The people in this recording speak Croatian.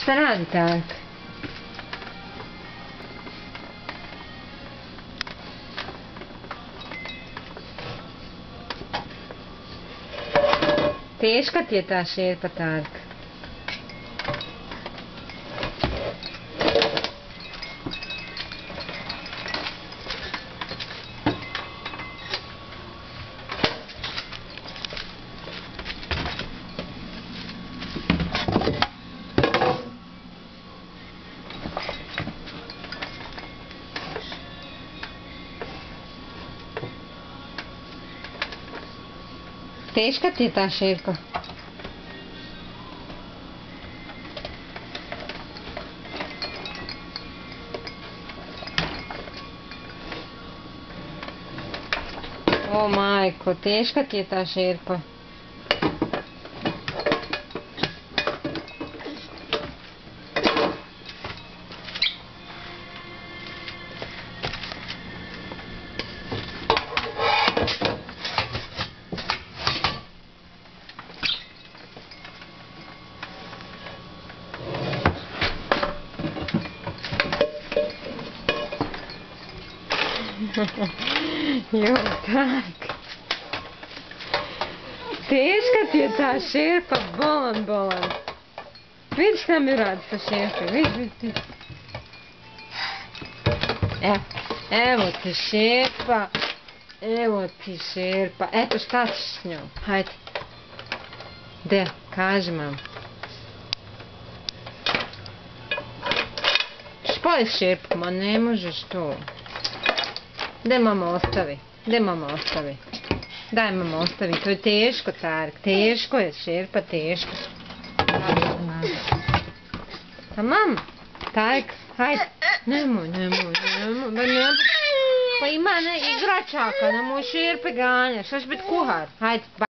Šta radi tak? Teška ti je ta šerpa, Tarka. Teška ti je ta šerpa. O majko, teška ti je ta šerpa. Jo, tak. Teška ti je ta šerpa, bolan. Vidi šta mi radi sa šerpom, vidi. Evo ti šerpa. Eto šta ćeš s njom, hajde. De, kaži mam. Špoj šerpu, ma ne možeš to. Daj mama ostavi. Daj mama ostavi, to je teško, Tark, teško je šerpa, teško. A mam, Tark, hajde, nemoj, pa ima igračaka, nemoj šerpe ganjaš, šta će biti kuhar, hajde.